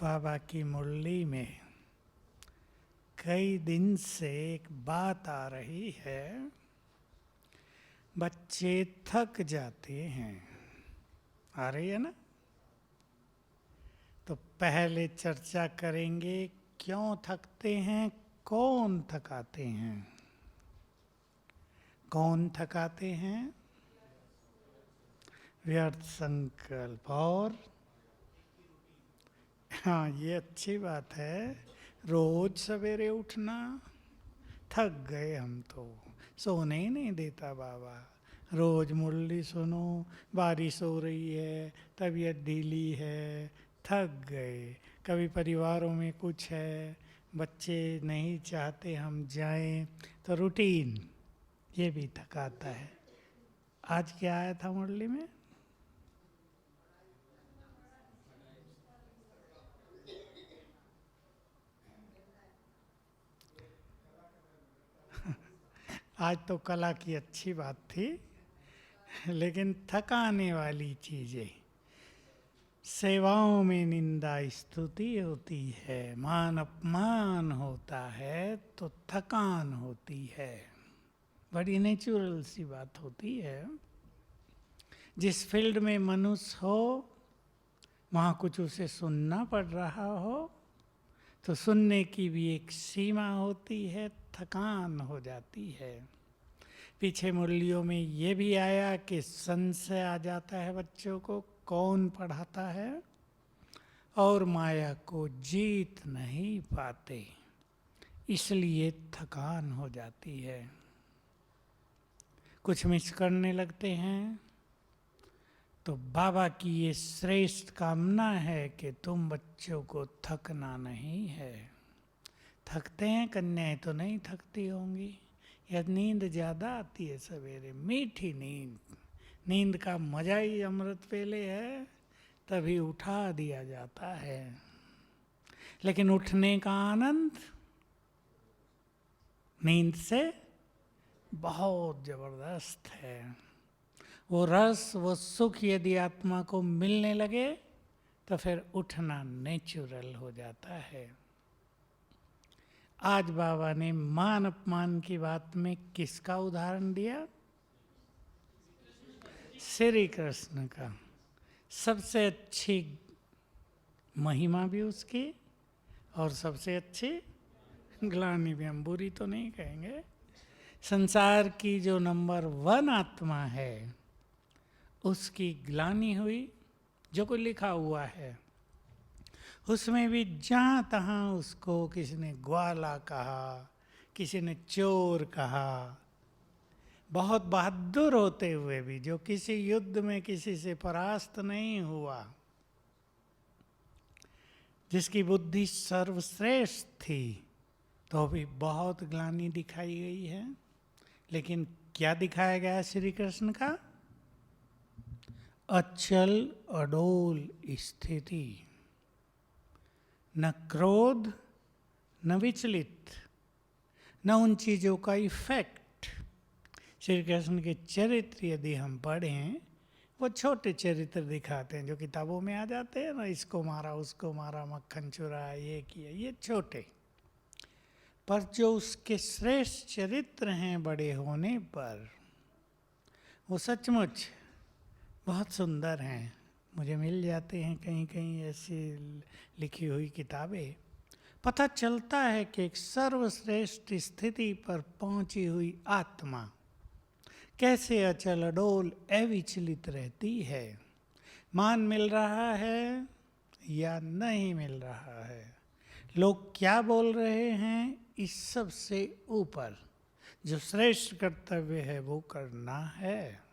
बाबा की मुरली में कई दिन से एक बात आ रही है। बच्चे थक जाते हैं, आ रही है ना? तो पहले चर्चा करेंगे क्यों थकते हैं, कौन थकाते हैं। कौन थकाते हैं? व्यर्थ संकल्प। और हाँ, ये अच्छी बात है। रोज सवेरे उठना, थक गए हम तो, सोने ही नहीं देता बाबा। रोज मुरली सुनो, बारिश हो रही है, तबीयत ढीली है, थक गए। कभी परिवारों में कुछ है, बच्चे नहीं चाहते हम जाएं, तो रूटीन ये भी थकाता है। आज क्या आया था मुरली में? आज तो कला की अच्छी बात थी, लेकिन थकाने वाली चीजें, सेवाओं में निंदा स्तुति होती है, मान अपमान होता है, तो थकान होती है। बड़ी नेचुरल सी बात होती है। जिस फील्ड में मनुष्य हो, वहाँ कुछ उसे सुनना पड़ रहा हो, तो सुनने की भी एक सीमा होती है, थकान हो जाती है। पीछे मुरलियों में ये भी आया कि संशय आ जाता है बच्चों को, कौन पढ़ाता है, और माया को जीत नहीं पाते, इसलिए थकान हो जाती है। कुछ मिस करने लगते हैं, तो बाबा की ये श्रेष्ठ कामना है कि तुम बच्चों को थकना नहीं है। थकते हैं कन्याएं तो नहीं थकती होंगी, या नींद ज़्यादा आती है सवेरे, मीठी नींद, नींद का मजा ही अमृत पेले है, तभी उठा दिया जाता है। लेकिन उठने का आनंद नींद से बहुत जबरदस्त है। वो रस, वो सुख यदि आत्मा को मिलने लगे, तो फिर उठना नेचुरल हो जाता है। आज बाबा ने मान अपमान की बात में किसका उदाहरण दिया? श्री कृष्ण का। सबसे अच्छी महिमा भी उसकी, और सबसे अच्छी ग्लानि भी। हम बुरी तो नहीं कहेंगे। संसार की जो नंबर 1 आत्मा है, उसकी ग्लानि हुई। जो कुछ लिखा हुआ है उसमें भी जहाँ तहाँ उसको किसी ने ग्वाला कहा, किसी ने चोर कहा। बहुत बहादुर होते हुए भी, जो किसी युद्ध में किसी से परास्त नहीं हुआ, जिसकी बुद्धि सर्वश्रेष्ठ थी, तो भी बहुत ग्लानि दिखाई गई है। लेकिन क्या दिखाया गया श्री कृष्ण का? अचल अडोल स्थिति, न क्रोध, न विचलित, न उन चीजों का इफेक्ट। श्री कृष्ण के चरित्र यदि हम पढ़ें, वो छोटे चरित्र दिखाते हैं जो किताबों में आ जाते हैं ना, इसको मारा, उसको मारा, मक्खन चुराया, ये किया, ये छोटे। पर जो उसके श्रेष्ठ चरित्र हैं बड़े होने पर, वो सचमुच बहुत सुंदर हैं। मुझे मिल जाते हैं कहीं कहीं ऐसी लिखी हुई किताबें। पता चलता है कि एक सर्वश्रेष्ठ स्थिति पर पहुंची हुई आत्मा कैसे अचल अडोल अविचलित रहती है। मान मिल रहा है या नहीं मिल रहा है, लोग क्या बोल रहे हैं, इस सब से ऊपर जो श्रेष्ठ कर्तव्य है वो करना है,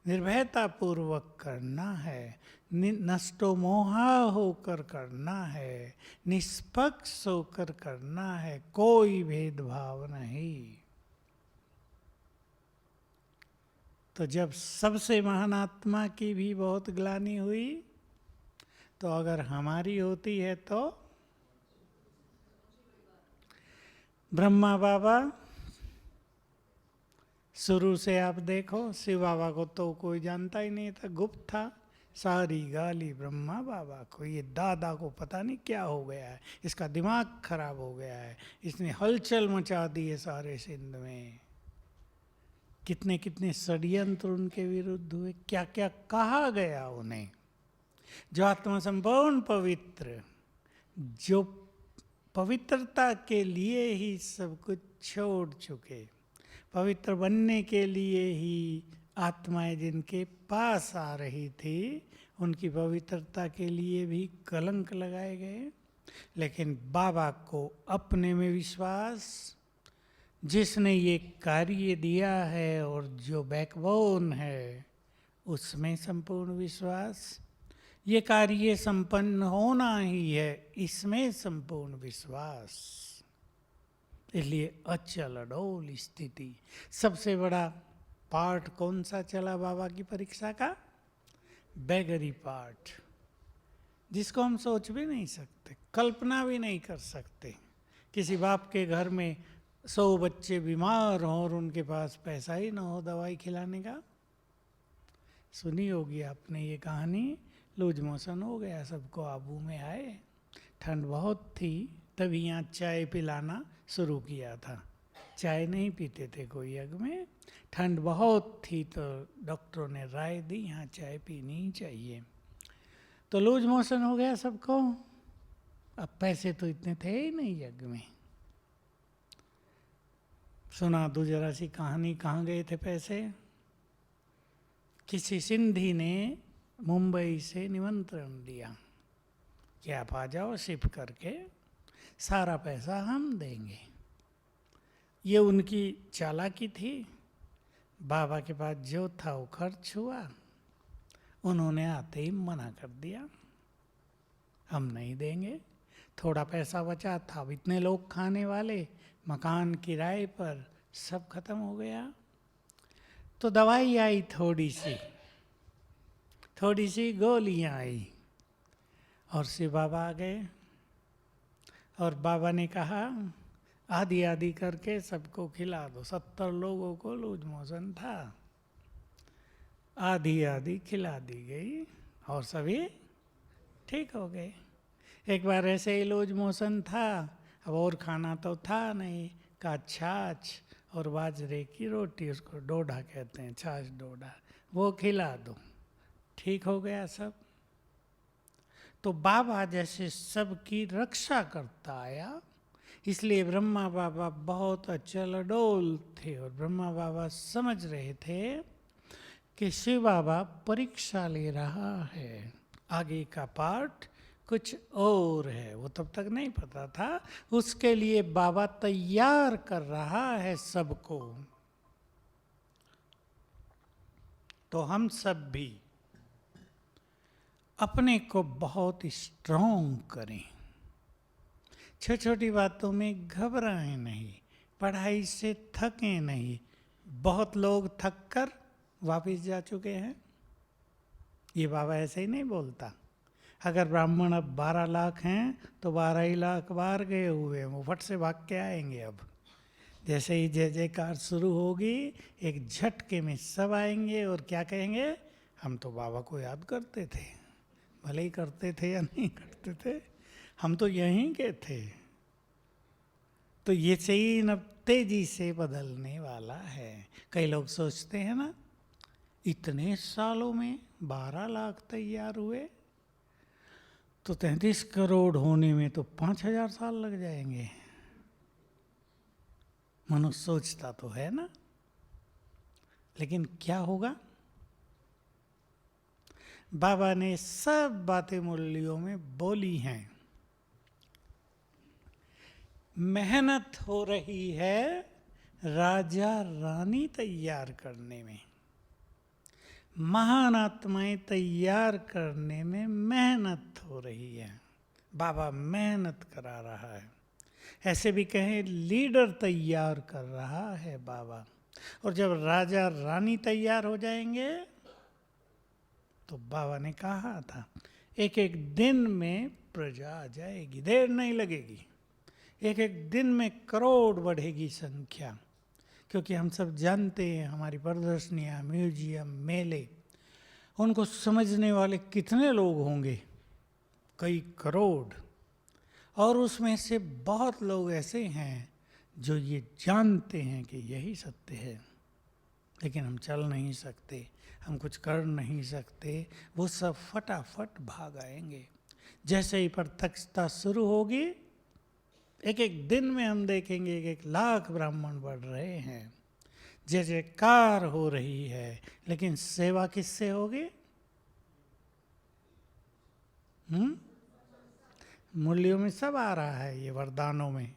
निर्भयता पूर्वक करना है, नष्टो मोहा होकर करना है, निष्पक्ष होकर करना है, कोई भेदभाव नहीं। तो जब सबसे महान आत्मा की भी बहुत ग्लानि हुई, तो अगर हमारी होती है तो ब्रह्मा बाबा, शुरू से आप देखो, शिव बाबा को तो कोई जानता ही नहीं था, गुप्त था। सारी गाली ब्रह्मा बाबा को। ये दादा को पता नहीं क्या हो गया है, इसका दिमाग खराब हो गया है, इसने हलचल मचा दी है सारे सिंध में। कितने कितने षड्यंत्र उनके विरुद्ध हुए, क्या क्या कहा गया उन्हें। जो आत्मा संपूर्ण पवित्र, जो पवित्रता के लिए ही सब कुछ छोड़ चुके, पवित्र बनने के लिए ही आत्माएं जिनके पास आ रही थी, उनकी पवित्रता के लिए भी कलंक लगाए गए। लेकिन बाबा को अपने में विश्वास, जिसने ये कार्य दिया है और जो बैकबोन है उसमें संपूर्ण विश्वास। ये कार्य संपन्न होना ही है, इसमें संपूर्ण विश्वास। इसलिए अचल अडोल स्थिति। सबसे बड़ा पार्ट कौन सा चला बाबा की परीक्षा का? बेगरी पार्ट, जिसको हम सोच भी नहीं सकते, कल्पना भी नहीं कर सकते। किसी बाप के घर में 100 बच्चे बीमार हों और उनके पास पैसा ही ना हो दवाई खिलाने का। सुनी होगी आपने ये कहानी। लूज मोशन हो गया सबको, आबू में आए, ठंड बहुत थी, तभी यहाँ चाय पिलाना शुरू किया था। चाय नहीं पीते थे कोई यज्ञ में, ठंड बहुत थी तो डॉक्टरों ने राय दी यहाँ चाय पीनी ही चाहिए। तो लूज मोशन हो गया सबको। अब पैसे तो इतने थे ही नहीं यज्ञ में। सुना दो जरा सी कहानी, कहाँ गए थे पैसे? किसी सिंधी ने मुंबई से निमंत्रण दिया कि आप आ जाओ शिप करके, सारा पैसा हम देंगे। ये उनकी चालाकी थी। बाबा के पास जो था वो खर्च हुआ, उन्होंने आते ही मना कर दिया, हम नहीं देंगे। थोड़ा पैसा बचा था, अब इतने लोग खाने वाले, मकान किराए पर, सब खत्म हो गया। तो दवाई आई थोड़ी सी गोलियां आई और शिव बाबा आ गए। और बाबा ने कहा आधी आधी करके सबको खिला दो। 70 लोगों को लूज मोशन था, आधी आधी खिला दी गई और सभी ठीक हो गए। एक बार ऐसे ही लूज मोशन था, अब और खाना तो था नहीं, का छाछ और बाजरे की रोटी, उसको डोडा कहते हैं, छाछ डोडा, वो खिला दो, ठीक हो गया सब। तो बाबा जैसे सबकी रक्षा करता आया, इसलिए ब्रह्मा बाबा बहुत अचल अडोल थे। और ब्रह्मा बाबा समझ रहे थे कि शिव बाबा परीक्षा ले रहा है, आगे का पार्ट कुछ और है, वो तब तक नहीं पता था। उसके लिए बाबा तैयार कर रहा है सबको। तो हम सब भी अपने को बहुत स्ट्रॉन्ग करें, छोटी छोटी बातों में घबराएं नहीं, पढ़ाई से थकें नहीं। बहुत लोग थक कर वापिस जा चुके हैं। ये बाबा ऐसे ही नहीं बोलता। अगर ब्राह्मण अब 12 लाख हैं तो 12 ही लाख बाहर गए हुए हैं, वो फट से भाग के आएंगे। अब जैसे ही जय जयकार शुरू होगी, एक झटके में सब आएंगे और क्या कहेंगे? हम तो बाबा को याद करते थे, भले ही करते थे या नहीं करते थे, हम तो यहीं के थे। तो ये चीन अब तेजी से बदलने वाला है। कई लोग सोचते हैं ना, इतने सालों में 12 लाख तैयार हुए, तो 33 करोड़ होने में तो 5000 साल लग जाएंगे। मनुष्य सोचता तो है ना, लेकिन क्या होगा? बाबा ने सब बातें मुरलियों में बोली हैं। मेहनत हो रही है राजा रानी तैयार करने में, महान आत्माएं तैयार करने में मेहनत हो रही है। बाबा मेहनत करा रहा है, ऐसे भी कहें लीडर तैयार कर रहा है बाबा। और जब राजा रानी तैयार हो जाएंगे, तो बाबा ने कहा था एक एक दिन में प्रजा आ जाएगी, देर नहीं लगेगी। एक एक दिन में करोड़ बढ़ेगी संख्या, क्योंकि हम सब जानते हैं हमारी प्रदर्शनियाँ, म्यूजियम, मेले उनको समझने वाले कितने लोग होंगे? कई करोड़। और उसमें से बहुत लोग ऐसे हैं जो ये जानते हैं कि यही सत्य है, लेकिन हम चल नहीं सकते, हम कुछ कर नहीं सकते। वो सब फटाफट भाग आएंगे। जैसे ही प्रत्यक्षता शुरू होगी, एक एक दिन में हम देखेंगे 1-1 लाख ब्राह्मण बढ़ रहे हैं, जय जयकार हो रही है। लेकिन सेवा किससे होगी? मूल्यों में सब आ रहा है, ये वरदानों में,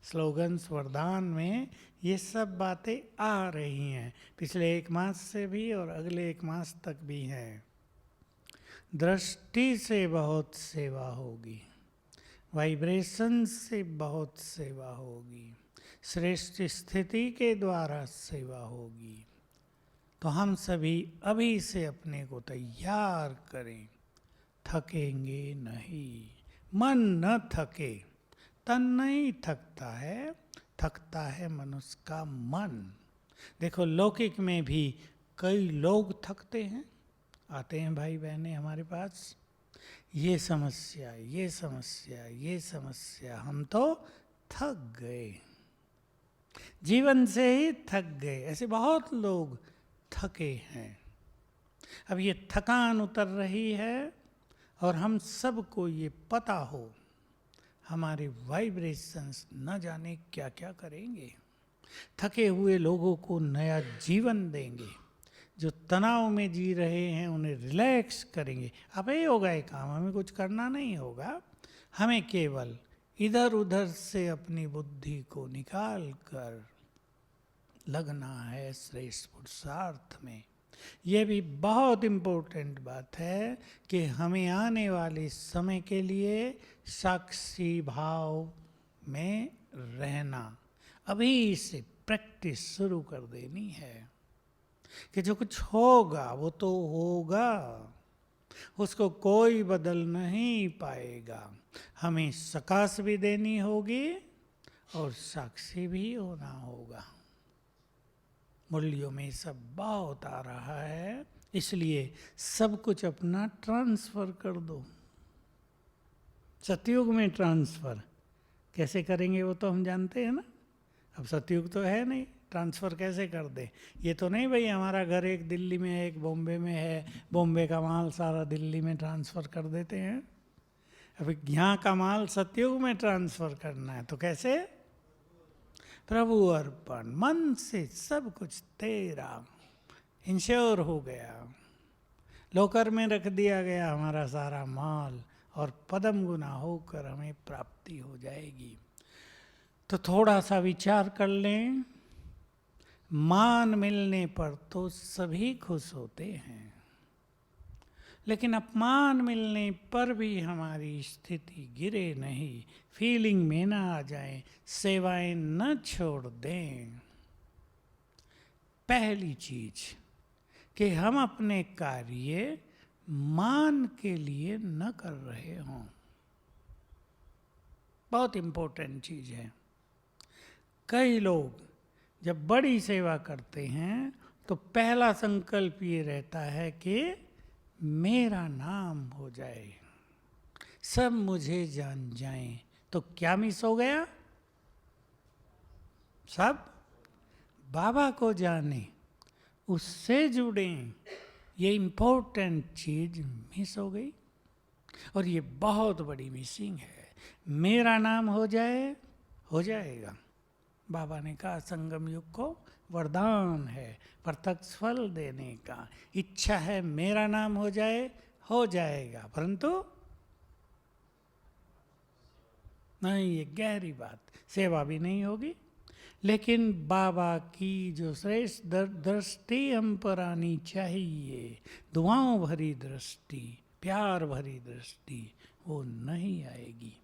स्लोगन्स वरदान में ये सब बातें आ रही हैं, पिछले 1 मास से भी और अगले 1 मास तक भी हैं। दृष्टि से बहुत सेवा होगी, वाइब्रेशन से बहुत सेवा होगी, श्रेष्ठ स्थिति के द्वारा सेवा होगी। तो हम सभी अभी से अपने को तैयार करें, थकेंगे नहीं। मन न थके, तन नहीं थकता है, थकता है मनुष्य का मन। देखो लौकिक में भी कई लोग थकते हैं, आते हैं भाई बहनें हमारे पास, ये समस्या, ये समस्या, ये समस्या, हम तो थक गए, जीवन से ही थक गए। ऐसे बहुत लोग थके हैं। अब ये थकान उतर रही है और हम सबको ये पता हो, हमारे वाइब्रेशंस न जाने क्या क्या करेंगे। थके हुए लोगों को नया जीवन देंगे, जो तनाव में जी रहे हैं उन्हें रिलैक्स करेंगे। अब ये होगा ये काम, हमें कुछ करना नहीं होगा, हमें केवल इधर उधर से अपनी बुद्धि को निकाल कर लगना है श्रेष्ठ पुरुषार्थ में। ये भी बहुत इम्पोर्टेंट बात है कि हमें आने वाले समय के लिए साक्षी भाव में रहना, अभी से प्रैक्टिस शुरू कर देनी है कि जो कुछ होगा वो तो होगा, उसको कोई बदल नहीं पाएगा। हमें सकाश भी देनी होगी और साक्षी भी होना होगा। मूल्यों में सब बहुत आ रहा है, इसलिए सब कुछ अपना ट्रांसफर कर दो। सतयुग में ट्रांसफर कैसे करेंगे वो तो हम जानते हैं ना। अब सतयुग तो है नहीं, ट्रांसफ़र कैसे कर दे? ये तो नहीं भाई हमारा घर एक दिल्ली में है, एक बॉम्बे में है, बॉम्बे का माल सारा दिल्ली में ट्रांसफ़र कर देते हैं। अब यहाँ का माल सतयुग में ट्रांसफ़र करना है तो कैसे? प्रभु अर्पण, मन से सब कुछ तेरा, इंश्योर हो गया, लॉकर में रख दिया गया हमारा सारा माल, और पदम गुना होकर हमें प्राप्ति हो जाएगी। तो थोड़ा सा विचार कर लें, मान मिलने पर तो सभी खुश होते हैं, लेकिन अपमान मिलने पर भी हमारी स्थिति गिरे नहीं, फीलिंग में ना आ जाए, सेवाएं न छोड़ दें। पहली चीज कि हम अपने कार्य मान के लिए न कर रहे हों, बहुत इंपॉर्टेंट चीज है। कई लोग जब बड़ी सेवा करते हैं तो पहला संकल्प ये रहता है कि मेरा नाम हो जाए, सब मुझे जान जाएं। तो क्या मिस हो गया? सब बाबा को जाने, उससे जुड़ें, ये इम्पोर्टेंट चीज मिस हो गई। और ये बहुत बड़ी मिसिंग है। मेरा नाम हो जाए, हो जाएगा। बाबा ने कहा संगम युग को वरदान है प्रत्यक्ष फल देने का। इच्छा है मेरा नाम हो जाए, हो जाएगा, परंतु नहीं, ये गहरी बात, सेवा भी नहीं होगी। लेकिन बाबा की जो श्रेष्ठ दृष्टि हम पर आनी चाहिए, दुआओं भरी दृष्टि, प्यार भरी दृष्टि, वो नहीं आएगी।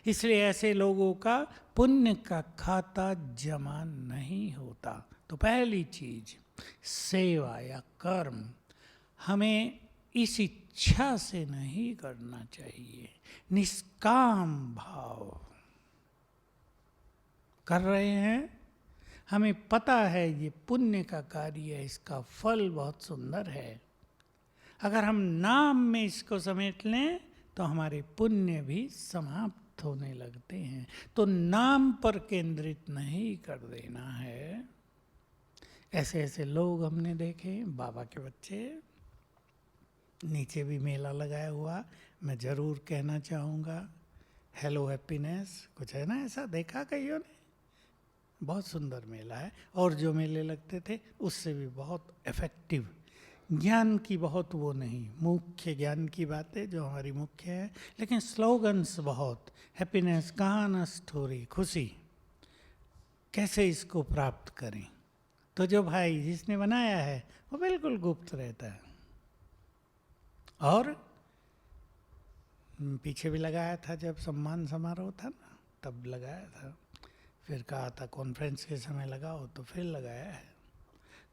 इसलिए ऐसे लोगों का पुण्य का खाता जमा नहीं होता। तो पहली चीज, सेवा या कर्म हमें इस इच्छा से नहीं करना चाहिए, निष्काम भाव कर रहे हैं, हमें पता है ये पुण्य का कार्य है, इसका फल बहुत सुंदर है, अगर हम नाम में इसको समेट लें तो हमारे पुण्य भी समाप्त होने लगते हैं। तो नाम पर केंद्रित नहीं कर देना है। ऐसे ऐसे लोग हमने देखे, बाबा के बच्चे। नीचे भी मेला लगाया हुआ, मैं ज़रूर कहना चाहूँगा, हेलो हैप्पीनेस, कुछ है ना ऐसा, देखा कईयों ने? बहुत सुंदर मेला है, और जो मेले लगते थे उससे भी बहुत इफेक्टिव। ज्ञान की बहुत वो नहीं, मुख्य ज्ञान की बातें जो हमारी मुख्य है, लेकिन स्लोगन्स बहुत, हैप्पीनेस कहाँ नष्ट हो रही, खुशी कैसे इसको प्राप्त करें। तो जो भाई जिसने बनाया है वो बिल्कुल गुप्त रहता है। और पीछे भी लगाया था जब सम्मान समारोह था ना, तब लगाया था, फिर कहा था कॉन्फ्रेंस के समय लगाओ, तो फिर लगाया है।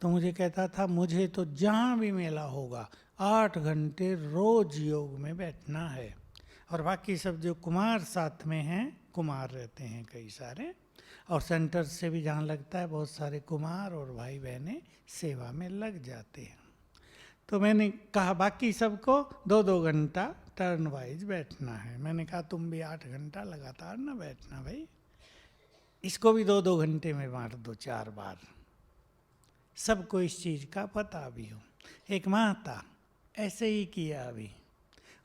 तो मुझे कहता था मुझे तो जहाँ भी मेला होगा 8 घंटे रोज योग में बैठना है। और बाकी सब जो कुमार साथ में हैं, कुमार रहते हैं कई सारे, और सेंटर से भी जहाँ लगता है बहुत सारे कुमार और भाई बहनें सेवा में लग जाते हैं। तो मैंने कहा बाकी सबको 2-2 घंटा टर्न वाइज बैठना है। मैंने कहा तुम भी 8 घंटा लगातार ना बैठना भाई, इसको भी 2-2 घंटे में बांट दो 4 बार, सबको इस चीज़ का पता भी हो। एक माता ऐसे ही किया अभी,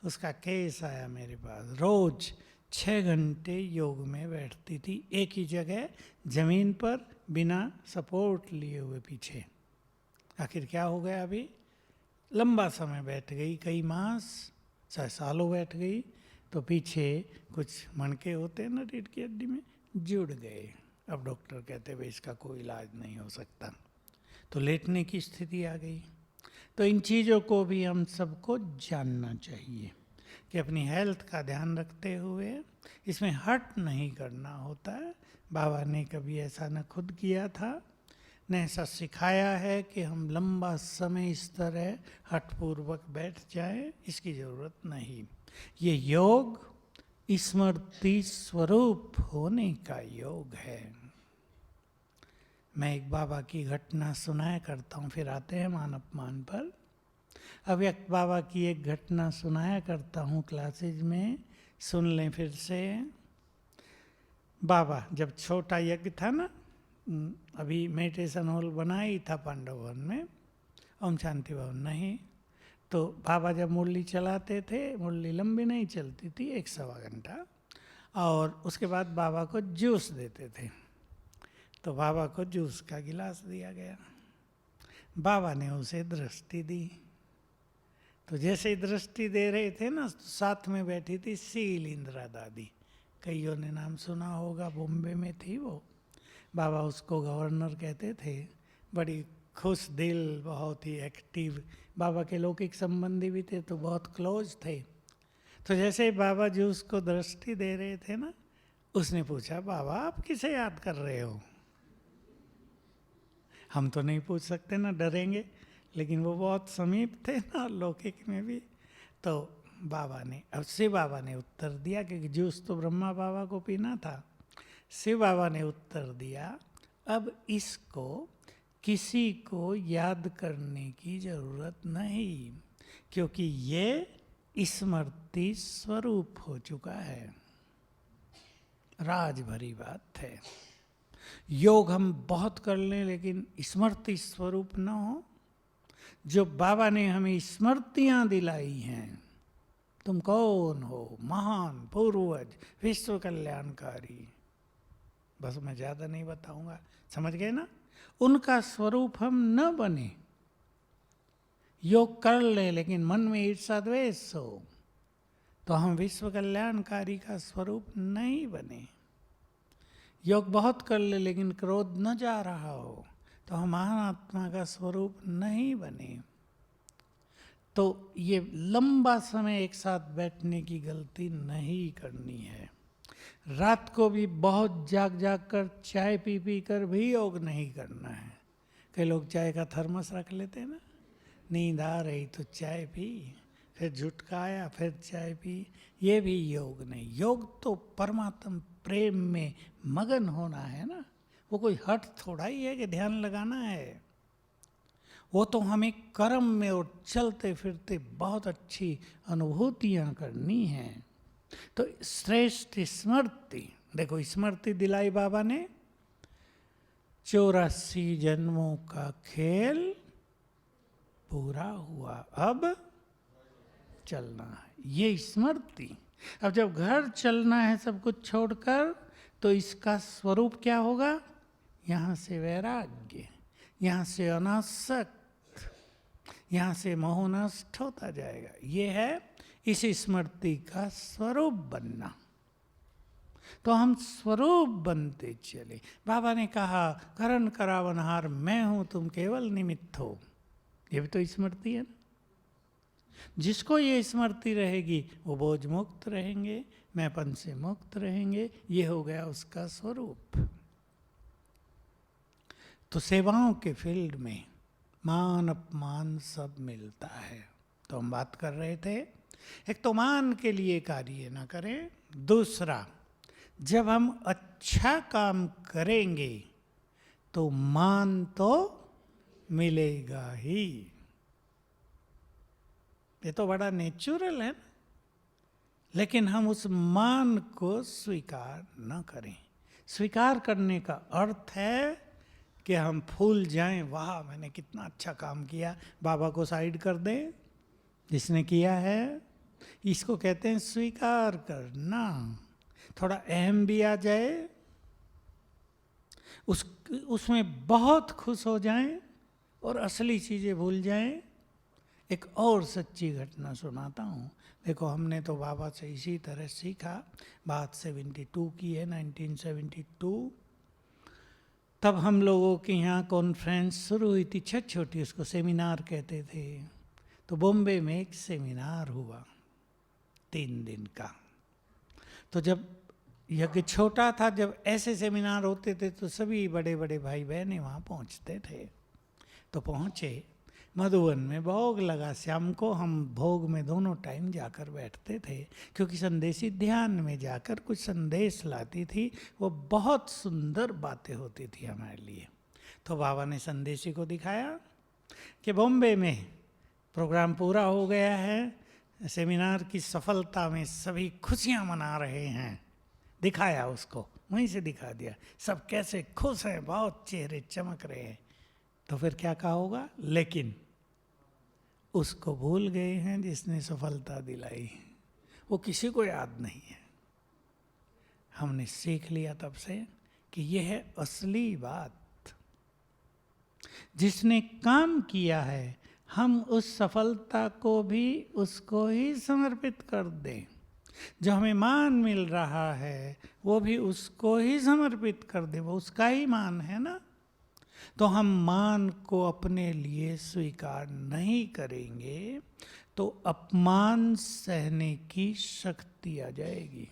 उसका केस आया मेरे पास, रोज 6 घंटे योग में बैठती थी, एक ही जगह जमीन पर बिना सपोर्ट लिए हुए पीछे। आखिर क्या हो गया, अभी लंबा समय बैठ गई, कई मास चाहे सालों बैठ गई, तो पीछे कुछ मणके होते हैं ना रीढ़ की हड्डी में, जुड़ गए। अब डॉक्टर कहते भाई इसका कोई इलाज नहीं हो सकता, तो लेटने की स्थिति आ गई। तो इन चीज़ों को भी हम सबको जानना चाहिए कि अपनी हेल्थ का ध्यान रखते हुए इसमें हट नहीं करना होता है। बाबा ने कभी ऐसा न खुद किया था, न ऐसा सिखाया है कि हम लंबा समय इस तरह हठपूर्वक बैठ जाएं, इसकी ज़रूरत नहीं। ये योग स्मृति स्वरूप होने का योग है। मैं एक बाबा की घटना सुनाया करता हूँ, फिर आते हैं मान अपमान पर। अब एक बाबा की एक घटना सुनाया करता हूँ क्लासेज में, सुन लें फिर से। बाबा जब छोटा यज्ञ था ना, अभी मेडिटेशन हॉल बना ही था पांडव भवन में, ओम शांति भवन नहीं, तो बाबा जब मुरली चलाते थे, मुरली लंबी नहीं चलती थी, 1-1.25 घंटा, और उसके बाद बाबा को जूस देते थे। तो बाबा को जूस का गिलास दिया गया, बाबा ने उसे दृष्टि दी। तो जैसे ही दृष्टि दे रहे थे ना, साथ में बैठी थी सील इंदिरा दादी, कईयों ने नाम सुना होगा, बॉम्बे में थी वो। बाबा उसको गवर्नर कहते थे, बड़ी खुश दिल, बहुत ही एक्टिव, बाबा के लौकिक संबंधी भी थे तो बहुत क्लोज थे। तो जैसे बाबा जी उसको दृष्टि दे रहे थे ना, उसने पूछा बाबा आप किसे याद कर रहे हो? हम तो नहीं पूछ सकते ना, डरेंगे, लेकिन वो बहुत समीप थे ना लौकिक में भी। तो बाबा ने, अब शिव बाबा ने उत्तर दिया, क्योंकि जूस तो ब्रह्मा बाबा को पीना था। शिव बाबा ने उत्तर दिया, अब इसको किसी को याद करने की जरूरत नहीं, क्योंकि ये स्मृति स्वरूप हो चुका है। राज भरी बात है। योग हम बहुत कर लें लेकिन स्मृति स्वरूप न हो। जो बाबा ने हमें स्मृतियां दिलाई हैं, तुम कौन हो, महान पूर्वज, विश्व कल्याणकारी, बस मैं ज़्यादा नहीं बताऊंगा, समझ गए ना। उनका स्वरूप हम न बने। योग कर ले लेकिन मन में ईर्षा द्वेष हो, तो हम विश्व कल्याणकारी का स्वरूप नहीं बने। योग बहुत कर ले लेकिन क्रोध न जा रहा हो, तो हम महात्मा का स्वरूप नहीं बने। तो ये लंबा समय एक साथ बैठने की गलती नहीं करनी है। रात को भी बहुत जाग जाग कर चाय पी पी कर भी योग नहीं करना है। कई लोग चाय का थर्मस रख लेते हैं ना, नींद आ रही तो चाय पी, फिर झुटका आया फिर चाय पी, ये भी योग नहीं। योग तो परमात्मा प्रेम में मगन होना है ना, वो कोई हठ थोड़ा ही है कि ध्यान लगाना है। वो तो हमें कर्म में और चलते फिरते बहुत अच्छी अनुभूतियां करनी हैं। तो श्रेष्ठ स्मृति, देखो स्मृति दिलाई बाबा ने, 84 जन्मों का खेल पूरा हुआ, अब चलना है, ये स्मृति। अब जब घर चलना है सब कुछ छोड़कर, तो इसका स्वरूप क्या होगा? यहाँ से वैराग्य, यहाँ से अनासक्त, यहाँ से मोह नष्ट होता जाएगा। ये है इस स्मृति का स्वरूप बनना। तो हम स्वरूप बनते चले। बाबा ने कहा करण करावनहार मैं हूं, तुम केवल निमित्त हो। ये भी तो स्मृति है ना। जिसको ये स्मृति रहेगी वो बोझ मुक्त रहेंगे, मैंपन से मुक्त रहेंगे। ये हो गया उसका स्वरूप। तो सेवाओं के फील्ड में मान अपमान सब मिलता है। तो हम बात कर रहे थे, एक तो मान के लिए कार्य ना करें, दूसरा जब हम अच्छा काम करेंगे तो मान तो मिलेगा ही। ये तो बड़ा नेचुरल है, लेकिन हम उस मान को स्वीकार न करें। स्वीकार करने का अर्थ है कि हम फूल जाएं, वाह मैंने कितना अच्छा काम किया, बाबा को साइड कर दें जिसने किया है। इसको कहते हैं स्वीकार करना। थोड़ा अहम भी आ जाए, उसमें बहुत खुश हो जाएं और असली चीज़ें भूल जाएं। एक और सच्ची घटना सुनाता हूँ। देखो हमने तो बाबा से इसी तरह सीखा। बात 72 की है, 1972। तब हम लोगों के यहाँ कॉन्फ्रेंस शुरू हुई थी, छोटी, उसको सेमिनार कहते थे। तो बॉम्बे में एक सेमिनार हुआ 3 दिन का। तो जब यज्ञ छोटा था, जब ऐसे सेमिनार होते थे तो सभी बड़े बड़े भाई बहनें वहाँ पहुँचते थे। तो पहुँचे, मधुबन में भोग लगा। शाम को हम भोग में दोनों टाइम जाकर बैठते थे, क्योंकि संदेशी ध्यान में जाकर कुछ संदेश लाती थी। वो बहुत सुंदर बातें होती थी हमारे लिए। तो बाबा ने संदेशी को दिखाया कि बॉम्बे में प्रोग्राम पूरा हो गया है, सेमिनार की सफलता में सभी खुशियां मना रहे हैं। दिखाया उसको, वहीं से दिखा दिया, सब कैसे खुश हैं, बहुत चेहरे चमक रहे हैं। तो फिर क्या कहा होगा, लेकिन उसको भूल गए हैं जिसने सफलता दिलाई, वो किसी को याद नहीं है। हमने सीख लिया तब से कि यह है असली बात। जिसने काम किया है हम उस सफलता को भी उसको ही समर्पित कर दें। जो हमें मान मिल रहा है वो भी उसको ही समर्पित कर दें, वो उसका ही मान है ना। तो हम मान को अपने लिए स्वीकार नहीं करेंगे तो अपमान सहने की शक्ति आ जाएगी।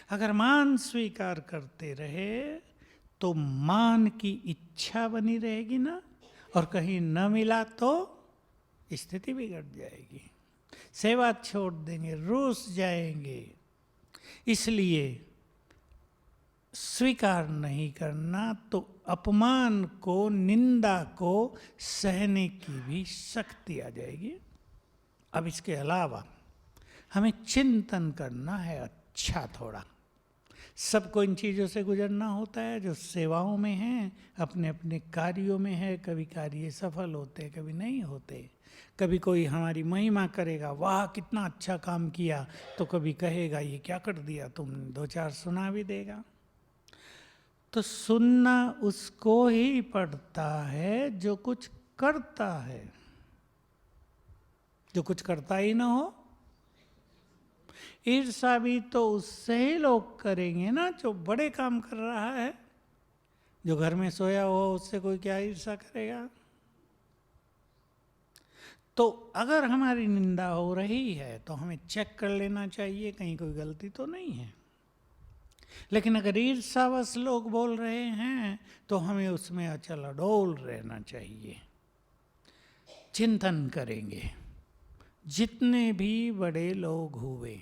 अगर मान स्वीकार करते रहे तो मान की इच्छा बनी रहेगी ना, और कहीं न मिला तो स्थिति बिगड़ जाएगी, सेवा छोड़ देंगे, रूस जाएंगे। इसलिए स्वीकार नहीं करना तो अपमान को, निंदा को सहने की भी शक्ति आ जाएगी। अब इसके अलावा हमें चिंतन करना है अच्छा थोड़ा। सबको इन चीज़ों से गुजरना होता है। जो सेवाओं में हैं, अपने अपने कार्यों में है, कभी कार्य सफल होते, कभी नहीं होते। कभी कोई हमारी महिमा करेगा, वाह कितना अच्छा काम किया, तो कभी कहेगा ये क्या कर दिया तुमने, 2-4 सुना भी देगा। तो सुनना उसको ही पड़ता है जो कुछ करता है। जो कुछ करता ही ना हो, ईर्षा भी तो उससे ही लोग करेंगे ना जो बड़े काम कर रहा है। जो घर में सोया हो उससे कोई क्या ईर्षा करेगा। तो अगर हमारी निंदा हो रही है तो हमें चेक कर लेना चाहिए कहीं कोई गलती तो नहीं है। लेकिन अगर ईर्षावश लोग बोल रहे हैं तो हमें उसमें अचल अडोल रहना चाहिए। चिंतन करेंगे, जितने भी बड़े लोग हुए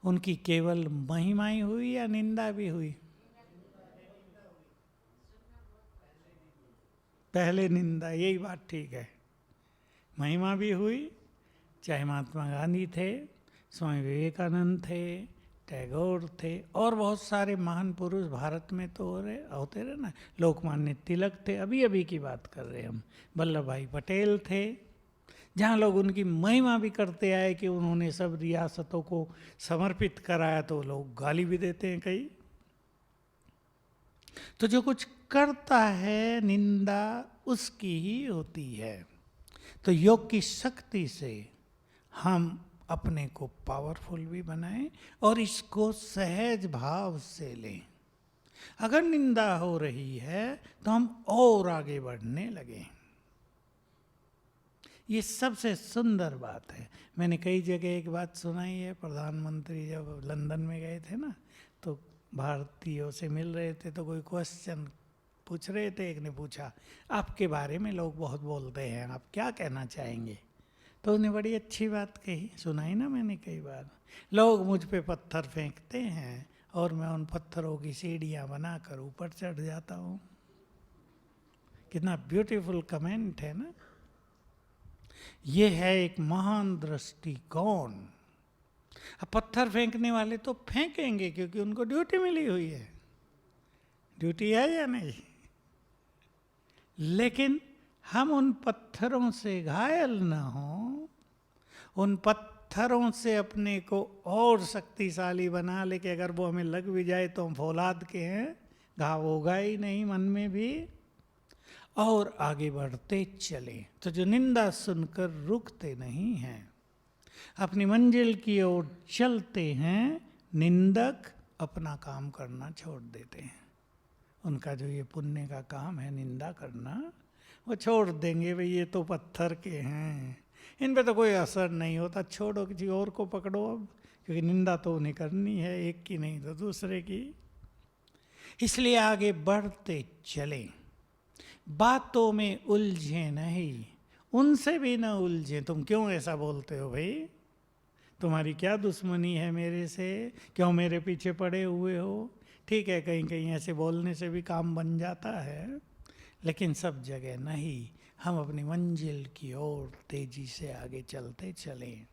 उनकी केवल महिमा ही हुई या निंदा भी हुई? पहले निंदा, यही बात ठीक है। महिमा भी हुई, चाहे महात्मा गांधी थे, स्वामी विवेकानंद थे, टैगोर थे, और बहुत सारे महान पुरुष भारत में तो होते रहे ना। लोकमान्य तिलक थे, अभी अभी की बात कर रहे हैं हम। वल्लभ भाई पटेल थे, जहाँ लोग उनकी महिमा भी करते आए कि उन्होंने सब रियासतों को समर्पित कराया, तो लोग गाली भी देते हैं कई। तो जो कुछ करता है निंदा उसकी ही होती है। तो योग की शक्ति से हम अपने को पावरफुल भी बनाएं और इसको सहज भाव से लें। अगर निंदा हो रही है तो हम और आगे बढ़ने लगें। ये सबसे सुंदर बात है। मैंने कई जगह एक बात सुनाई है, प्रधानमंत्री जब लंदन में गए थे ना, तो भारतीयों से मिल रहे थे, तो कोई क्वेश्चन पूछ रहे थे। एक ने पूछा, आपके बारे में लोग बहुत बोलते हैं, आप क्या कहना चाहेंगे? तो उन्हें बड़ी अच्छी बात कही, सुनाई ना मैंने कई बार। लोग मुझ पे पत्थर फेंकते हैं और मैं उन पत्थरों की सीढ़ियाँ बनाकर ऊपर चढ़ जाता हूँ। कितना ब्यूटीफुल कमेंट है ना। ये है एक महान दृष्टिकोण। अब पत्थर फेंकने वाले तो फेंकेंगे क्योंकि उनको ड्यूटी मिली हुई है। ड्यूटी है या नहीं? लेकिन हम उन पत्थरों से घायल ना हो, उन पत्थरों से अपने को और शक्तिशाली बना ले कि अगर वो हमें लग भी जाए तो हम फौलाद के हैं, घाव होगा ही नहीं मन में भी, और आगे बढ़ते चले। तो जो निंदा सुनकर रुकते नहीं हैं, अपनी मंजिल की ओर चलते हैं, निंदक अपना काम करना छोड़ देते हैं। उनका जो ये पुण्य का काम है निंदा करना, वो छोड़ देंगे। भाई ये तो पत्थर के हैं, इन पे तो कोई असर नहीं होता, छोड़ो, किसी और को पकड़ो अब, क्योंकि निंदा तो उन्हें करनी है, एक की नहीं तो दूसरे की। इसलिए आगे बढ़ते चलें, बातों में उलझे नहीं, उनसे भी ना उलझे। तुम क्यों ऐसा बोलते हो भाई? तुम्हारी क्या दुश्मनी है मेरे से? क्यों मेरे पीछे पड़े हुए हो? ठीक है, कहीं कहीं ऐसे बोलने से भी काम बन जाता है, लेकिन सब जगह नहीं। हम अपनी मंजिल की ओर तेजी से आगे चलते चलें,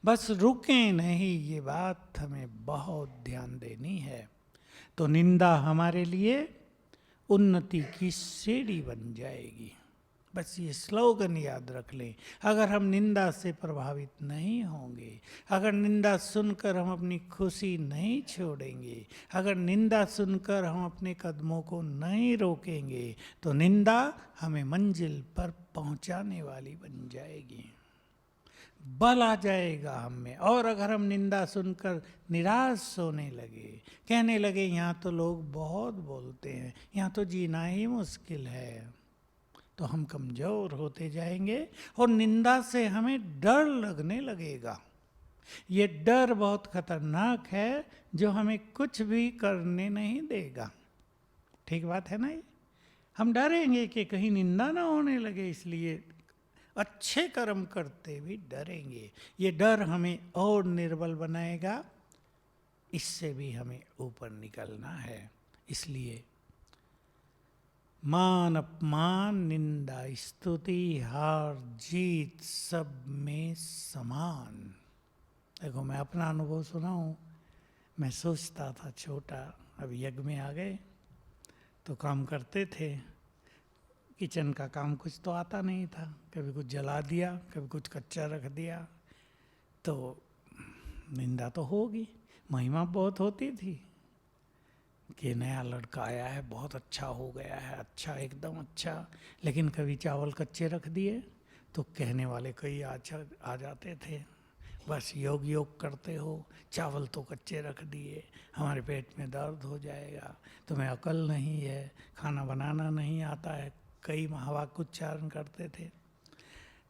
बस रुकें नहीं। ये बात हमें बहुत ध्यान देनी है। तो निंदा हमारे लिए उन्नति की सीढ़ी बन जाएगी। बस ये स्लोगन याद रख लें। अगर हम निंदा से प्रभावित नहीं होंगे, अगर निंदा सुनकर हम अपनी खुशी नहीं छोड़ेंगे, अगर निंदा सुनकर हम अपने कदमों को नहीं रोकेंगे, तो निंदा हमें मंजिल पर पहुंचाने वाली बन जाएगी। बल आ जाएगा हम में। और अगर हम निंदा सुनकर निराश होने लगे, कहने लगे यहाँ तो लोग बहुत बोलते हैं, यहाँ तो जीना ही मुश्किल है, तो हम कमजोर होते जाएंगे और निंदा से हमें डर लगने लगेगा। ये डर बहुत खतरनाक है, जो हमें कुछ भी करने नहीं देगा। ठीक बात है ना? ये हम डरेंगे कि कहीं निंदा ना होने लगे, इसलिए अच्छे कर्म करते भी डरेंगे। ये डर हमें और निर्बल बनाएगा, इससे भी हमें ऊपर निकलना है। इसलिए मान अपमान, निंदा स्तुति, हार जीत सब में समान। देखो, मैं अपना अनुभव सुनाऊं। मैं सोचता था छोटा, अब यज्ञ में आ गए तो काम करते थे। किचन का काम कुछ तो आता नहीं था, कभी कुछ जला दिया, कभी कुछ कच्चा रख दिया, तो निंदा तो होगी। महिमा बहुत होती थी कि नया लड़का आया है, बहुत अच्छा हो गया है, अच्छा एकदम अच्छा। लेकिन कभी चावल कच्चे रख दिए तो कहने वाले कई आ जाते थे, बस योग योग करते हो, चावल तो कच्चे रख दिए, हमारे पेट में दर्द हो जाएगा, तुम्हें अकल नहीं है, खाना बनाना नहीं आता है। कई महावाक्य उच्चारण करते थे।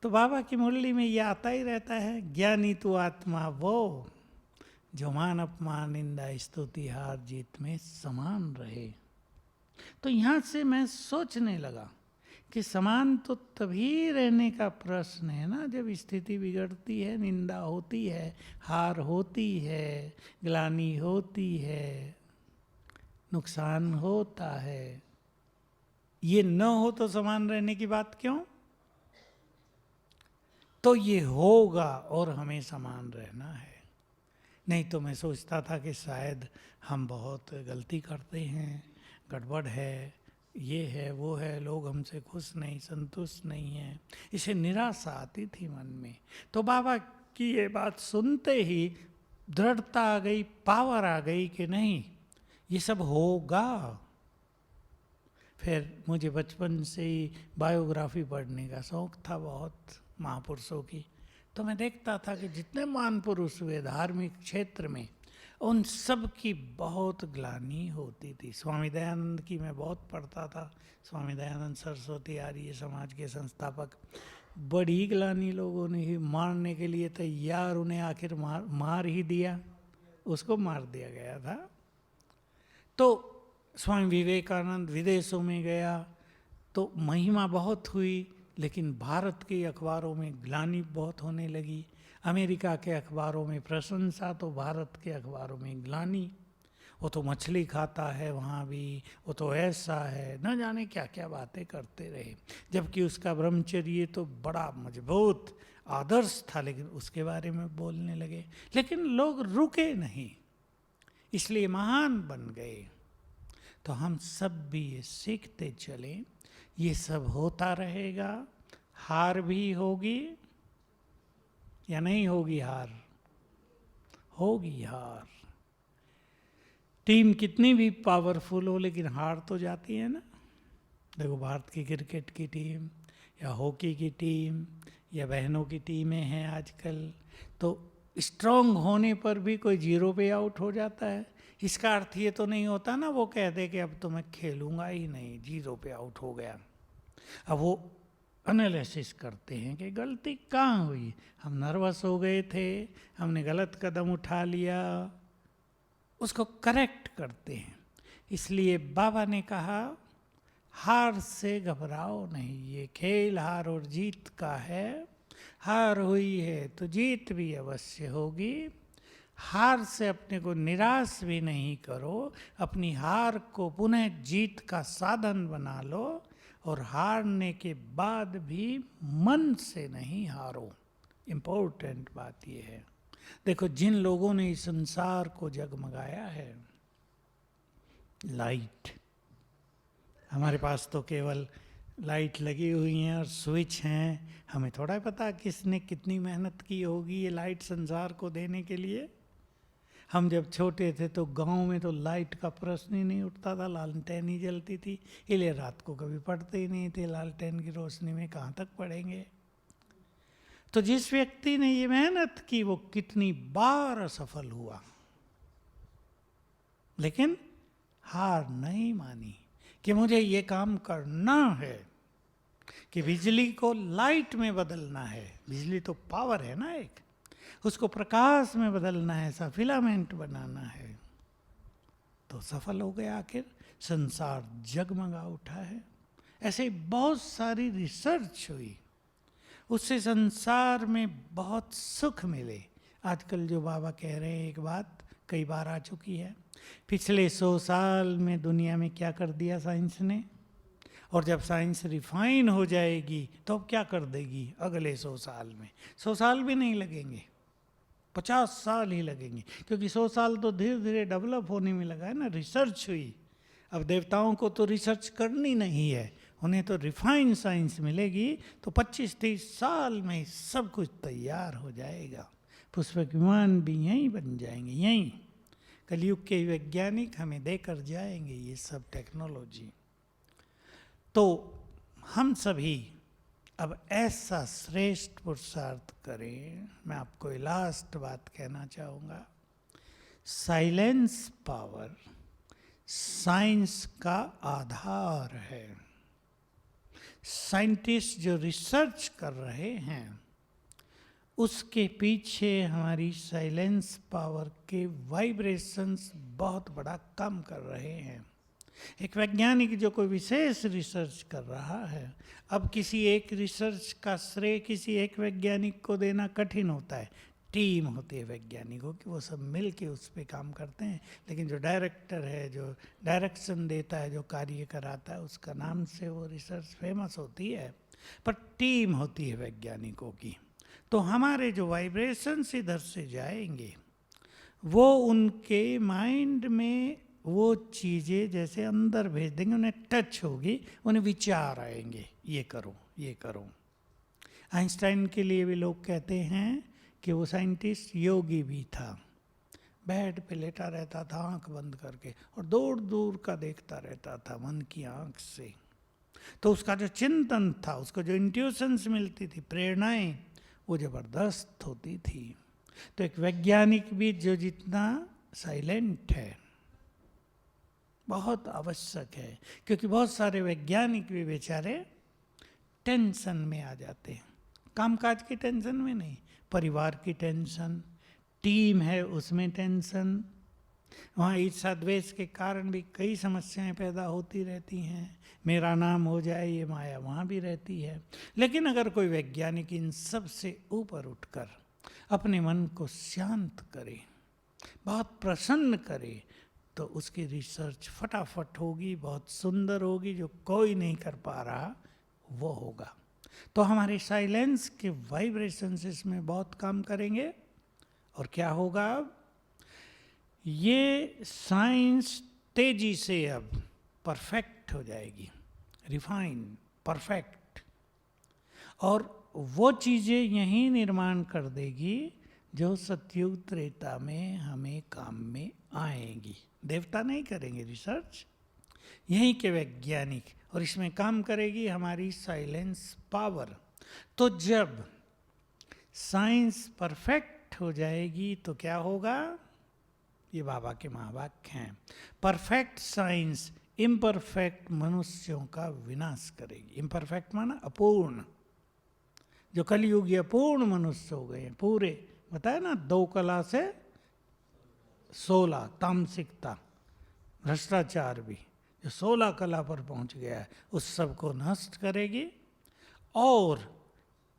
तो बाबा की मुरली में ये आता ही रहता है, ज्ञानी तू आत्मा वो जो मान अपमान, निंदा स्तुति, हार जीत में समान रहे। तो यहाँ से मैं सोचने लगा कि समान तो तभी रहने का प्रश्न है ना, जब स्थिति बिगड़ती है, निंदा होती है, हार होती है, ग्लानि होती है, नुकसान होता है। ये न हो तो समान रहने की बात क्यों? तो ये होगा और हमें समान रहना है। नहीं तो मैं सोचता था कि शायद हम बहुत गलती करते हैं, गड़बड़ है, ये है वो है, लोग हमसे खुश नहीं, संतुष्ट नहीं हैं, इसे निराशा आती थी मन में। तो बाबा की ये बात सुनते ही दृढ़ता आ गई, पावर आ गई कि नहीं, ये सब होगा। फिर मुझे बचपन से ही बायोग्राफी पढ़ने का शौक था बहुत, महापुरुषों की। तो मैं देखता था कि जितने महान पुरुष हुए धार्मिक क्षेत्र में, उन सब की बहुत ग्लानि होती थी। स्वामी दयानंद की मैं बहुत पढ़ता था। स्वामी दयानंद सरस्वती आर्य समाज के संस्थापक, बड़ी ग्लानि लोगों ने ही मारने के लिए तैयार, उन्हें आखिर मार ही दिया, उसको मार दिया गया था। तो स्वामी विवेकानंद विदेशों में गया तो महिमा बहुत हुई, लेकिन भारत के अखबारों में ग्लानि बहुत होने लगी। अमेरिका के अखबारों में प्रशंसा तो भारत के अखबारों में ग्लानि। वो तो मछली खाता है वहाँ भी, वो तो ऐसा है, न जाने क्या क्या बातें करते रहे। जबकि उसका ब्रह्मचर्य तो बड़ा मजबूत आदर्श था, लेकिन उसके बारे में बोलने लगे। लेकिन लोग रुके नहीं, इसलिए महान बन गए। तो हम सब भी ये सीखते चले, ये सब होता रहेगा। हार भी होगी या नहीं होगी? हार होगी। हार, टीम कितनी भी पावरफुल हो, लेकिन हार तो जाती है ना। देखो भारत की क्रिकेट की टीम या हॉकी की टीम या बहनों की टीमें हैं आजकल, तो स्ट्रांग होने पर भी कोई 0 पे आउट हो जाता है। इसका अर्थ ये तो नहीं होता ना वो कह दे कि अब तो मैं खेलूंगा ही नहीं, 0 पे आउट हो गया। अब वो एनालिसिस करते हैं कि गलती कहाँ हुई, हम नर्वस हो गए थे, हमने गलत कदम उठा लिया, उसको करेक्ट करते हैं। इसलिए बाबा ने कहा, हार से घबराओ नहीं, ये खेल हार और जीत का है। हार हुई है तो जीत भी अवश्य होगी। हार से अपने को निराश भी नहीं करो, अपनी हार को पुनः जीत का साधन बना लो। और हारने के बाद भी मन से नहीं हारो। इम्पोर्टेंट बात यह है। देखो जिन लोगों ने इस संसार को जगमगाया है, लाइट, हमारे पास तो केवल लाइट लगी हुई हैं और स्विच हैं, हमें थोड़ा पता किसने कितनी मेहनत की होगी ये लाइट संसार को देने के लिए। हम जब छोटे थे तो गांव में तो लाइट का प्रश्न ही नहीं उठता था, लालटेन ही जलती थी, इसलिए रात को कभी पढ़ते ही नहीं थे। लालटेन की रोशनी में कहाँ तक पढ़ेंगे। तो जिस व्यक्ति ने ये मेहनत की वो कितनी बार असफल हुआ, लेकिन हार नहीं मानी कि मुझे ये काम करना है, कि बिजली को लाइट में बदलना है। बिजली तो पावर है ना एक, उसको प्रकाश में बदलना है, ऐसा फिलामेंट बनाना है। तो सफल हो गया, आखिर संसार जगमगा उठा है। ऐसे बहुत सारी रिसर्च हुई, उससे संसार में बहुत सुख मिले। आजकल जो बाबा कह रहे हैं, एक बात कई बार आ चुकी है, पिछले 100 साल में दुनिया में क्या कर दिया साइंस ने, और जब साइंस रिफाइन हो जाएगी तो अब क्या कर देगी अगले 100 साल में। 100 साल भी नहीं लगेंगे, 50 साल ही लगेंगे, क्योंकि 100 साल तो धीरे धीरे डेवलप होने में लगा है ना, रिसर्च हुई। अब देवताओं को तो रिसर्च करनी नहीं है, उन्हें तो रिफाइन साइंस मिलेगी, तो 25-30 साल में सब कुछ तैयार हो जाएगा। पुष्पक विमान भी यहीं बन जाएंगे, यहीं कलयुग के वैज्ञानिक हमें देकर जाएंगे ये सब टेक्नोलॉजी। तो हम सभी अब ऐसा श्रेष्ठ पुरुषार्थ करें। मैं आपको लास्ट बात कहना चाहूँगा, साइलेंस पावर साइंस का आधार है। साइंटिस्ट जो रिसर्च कर रहे हैं उसके पीछे हमारी साइलेंस पावर के वाइब्रेशंस बहुत बड़ा काम कर रहे हैं। एक वैज्ञानिक जो कोई विशेष रिसर्च कर रहा है, अब किसी एक रिसर्च का श्रेय किसी एक वैज्ञानिक को देना कठिन होता है। टीम होती है वैज्ञानिकों की, वो सब मिल के उस पर काम करते हैं। लेकिन जो डायरेक्टर है, जो डायरेक्शन देता है, जो कार्य कराता है, उसका नाम से वो रिसर्च फेमस होती है, पर टीम होती है वैज्ञानिकों की। तो हमारे जो वाइब्रेशंस इधर से जाएंगे वो उनके माइंड में वो चीज़ें जैसे अंदर भेज देंगे, उन्हें टच होगी, उन्हें विचार आएंगे, ये करो ये करो। आइंस्टाइन के लिए भी लोग कहते हैं कि वो साइंटिस्ट योगी भी था, बेड पे लेटा रहता था आंख बंद करके और दूर दूर का देखता रहता था मन की आंख से। तो उसका जो चिंतन था, उसको जो इंट्यूशंस मिलती थी, प्रेरणाएं, वो जबरदस्त होती थी। तो एक वैज्ञानिक भी जो जितना साइलेंट है बहुत आवश्यक है, क्योंकि बहुत सारे वैज्ञानिक भी बेचारे टेंशन में आ जाते हैं। कामकाज की टेंशन में नहीं, परिवार की टेंशन, टीम है उसमें टेंशन, वहाँ ईर्ष्या द्वेष के कारण भी कई समस्याएं पैदा होती रहती हैं। मेरा नाम हो जाए, ये माया वहाँ भी रहती है। लेकिन अगर कोई वैज्ञानिक इन सब से ऊपर उठकर अपने मन को शांत करे, बहुत प्रसन्न करे, तो उसकी रिसर्च फटाफट होगी, बहुत सुंदर होगी, जो कोई नहीं कर पा रहा वो होगा। तो हमारे साइलेंस के वाइब्रेशंस इसमें बहुत काम करेंगे। और क्या होगा, अब ये साइंस तेजी से अब परफेक्ट हो जाएगी, रिफाइन, परफेक्ट, और वो चीज़ें यहीं निर्माण कर देगी जो सतयुग त्रेता में हमें काम में आएंगी। देवता नहीं करेंगे रिसर्च, यहीं के वैज्ञानिक, और इसमें काम करेगी हमारी साइलेंस पावर। तो जब साइंस परफेक्ट हो जाएगी तो क्या होगा, ये बाबा के महावाक्य हैं, परफेक्ट साइंस इम्परफेक्ट मनुष्यों का विनाश करेगी। इम्परफेक्ट माना अपूर्ण, जो कलयुगी अपूर्ण मनुष्य हो गए हैं पूरे, बताया ना, 2 कला से 16, तामसिकता, भ्रष्टाचार भी, जो 16 कला पर पहुंच गया है उस सब को नष्ट करेगी। और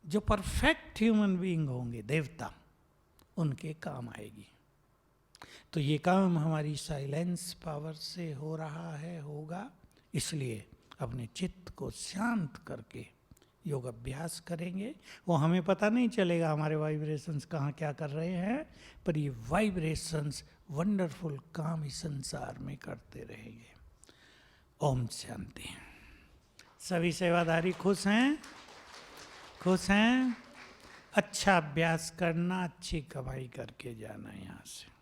जो परफेक्ट ह्यूमन बीइंग होंगे, देवता, उनके काम आएगी। तो ये काम हमारी साइलेंस पावर से हो रहा है, होगा। इसलिए अपने चित्त को शांत करके योग अभ्यास करेंगे। वो हमें पता नहीं चलेगा हमारे वाइब्रेशंस कहाँ क्या कर रहे हैं, पर ये वाइब्रेशंस वंडरफुल काम इस संसार में करते रहेंगे। ओम शांति। सभी सेवाधारी खुश हैं? खुश हैं? अच्छा अभ्यास करना, अच्छी कमाई करके जाना यहाँ से।